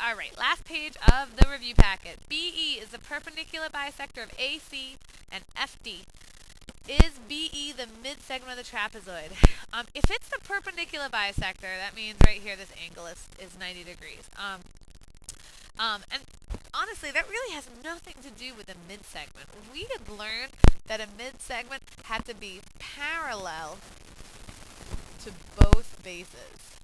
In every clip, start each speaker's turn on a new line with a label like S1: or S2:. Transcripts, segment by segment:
S1: Alright, last page of the review packet. BE is the perpendicular bisector of AC and FD. Is BE the mid-segment of the trapezoid? If it's the perpendicular bisector, that means right here this angle is 90 degrees. And honestly, that really has nothing to do with a mid-segment. We had learned that a mid-segment had to be parallel to both bases.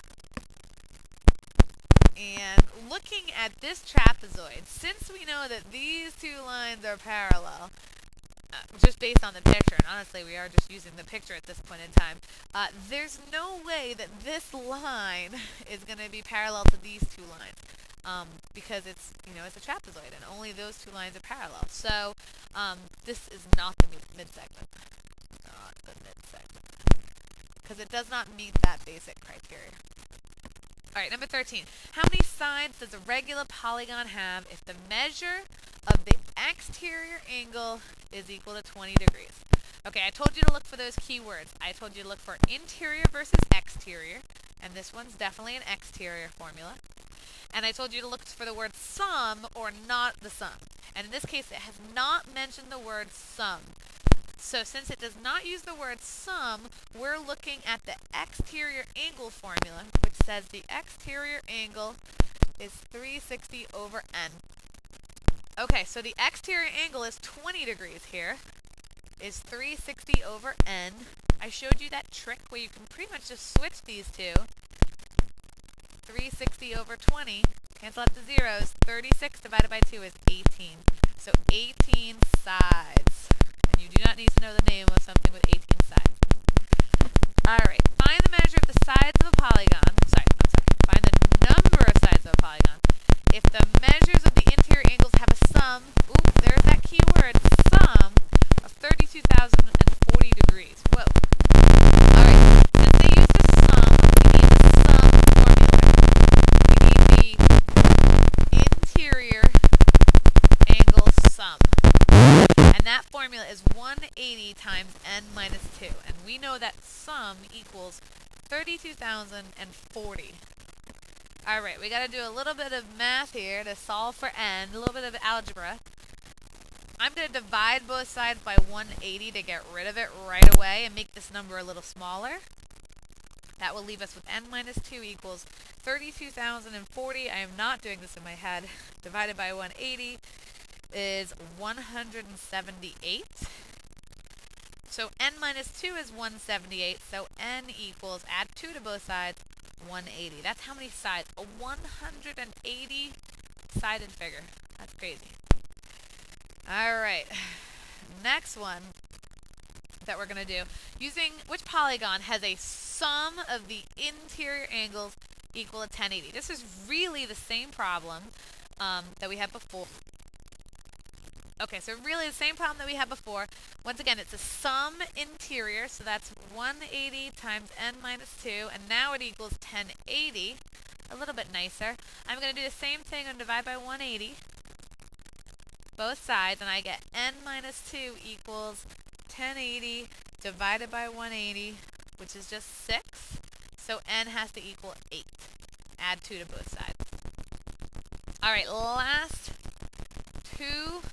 S1: And looking at this trapezoid, since we know that these two lines are parallel, just based on the picture, and honestly we are just using the picture at this point in time, there's no way that this line is going to be parallel to these two lines. Because it's a trapezoid and only those two lines are parallel. So this is not the mid-segment. Not the mid-segment. Because it does not meet that basic criteria. Alright, number 13. How many sides does a regular polygon have if the measure of the exterior angle is equal to 20 degrees? Okay, I told you to look for those keywords. I told you to look for interior versus exterior, and this one's definitely an exterior formula. And I told you to look for the word sum or not the sum. And in this case, it has not mentioned the word sum. So since it does not use the word sum, we're looking at the exterior angle formula, which says the exterior angle is 360 over n. Okay, so the exterior angle is 20 degrees here, is 360 over n. I showed you that trick where you can pretty much just switch these two. 360 over 20, cancel out the zeros, 36 divided by 2 is 18. So 18 sides. And you do not need to know the name of something with 18 sides. Alright, find the measure of the sides of a polygon. Find the number of sides of a polygon. If the measures of the interior angles have a sum, there's that key word, sum, of 32,040 degrees. Whoa. Alright, since they used a sum, we need the sum formula. We need the interior angle sum. And that formula is 180 times n minus 2. And we know that sum equals 32,040. Alright, we got to do a little bit of math here to solve for n, a little bit of algebra. I'm going to divide both sides by 180 to get rid of it right away and make this number a little smaller. That will leave us with n minus 2 equals 32,040. I am not doing this in my head. Divided by 180 is 178. So n minus 2 is 178, so n equals, add 2 to both sides, 180. That's how many sides? A 180-sided figure. That's crazy. Alright, next one that we're going to do, using which polygon has a sum of the interior angles equal to 1080. This is really the same problem that we had before. Okay, so really the same problem that we had before. Once again, it's a sum interior, so that's 180 times n minus 2, and now it equals 1080. A little bit nicer. I'm going to do the same thing and divide by 180. Both sides, and I get n minus 2 equals 1080 divided by 180, which is just 6. So n has to equal 8. Add 2 to both sides. Alright, last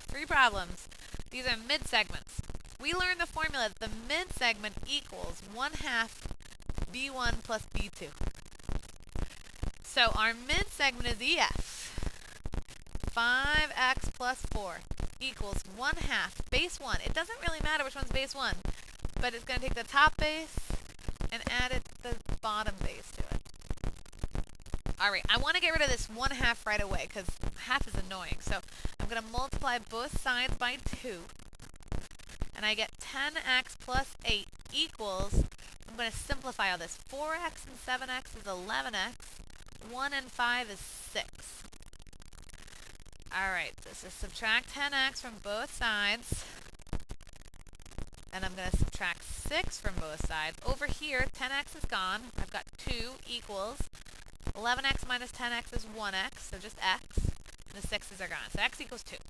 S1: 3 problems. These are mid-segments. We learned the formula that the mid-segment equals 1/2 b1 plus b2. So our mid-segment is EF. 5x plus 4 equals 1/2 base 1. It doesn't really matter which one's base 1, but it's going to take the top base and add the bottom base to it. Alright, I want to get rid of this 1/2 right away because half is annoying. So I'm going to multiply both sides by 2. And I get 10x plus 8 equals, I'm going to simplify all this. 4x and 7x is 11x. 1 and 5 is 6. Alright, this is subtract 10x from both sides. And I'm going to subtract 6 from both sides. Over here, 10x is gone. I've got 2 equals 11x minus 10x is 1x, so just x. And the 6's are gone. So x equals 2.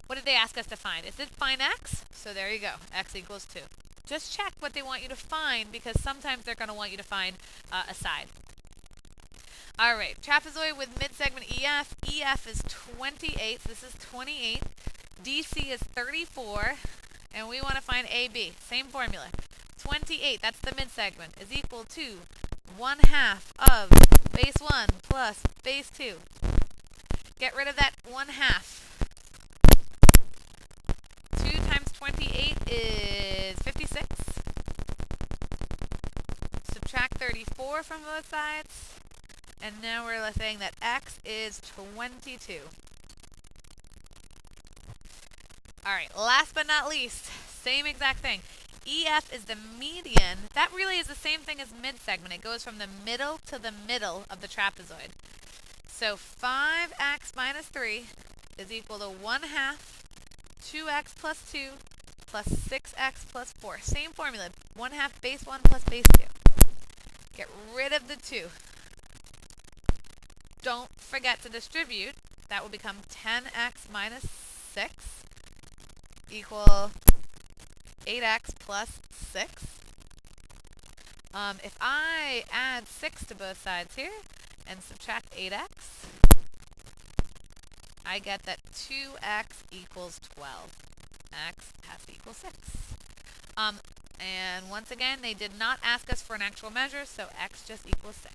S1: What did they ask us to find? Is it find x? So there you go. X equals 2. Just check what they want you to find, because sometimes they're going to want you to find a side. Alright, trapezoid with midsegment EF. EF is 28, so this is 28. DC is 34, and we want to find AB. Same formula. 28, that's the midsegment, is equal to 1/2 of base 1 plus base 2. Get rid of that 1/2. 2 times 28 is 56. Subtract 34 from both sides. And now we're saying that x is 22. Alright, last but not least, same exact thing. EF is the median. That really is the same thing as midsegment. It goes from the middle to the middle of the trapezoid. So 5x minus 3 is equal to 1/2 2x plus 2 plus 6x plus 4. Same formula. 1/2 base 1 plus base 2. Get rid of the 2. Don't forget to distribute. That will become 10x minus 6 equal 8x plus 6. If I add 6 to both sides here and subtract 8x, I get that 2x equals 12. X has to equal 6. And once again, they did not ask us for an actual measure, so x just equals 6.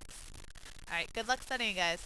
S1: Alright, good luck studying, guys.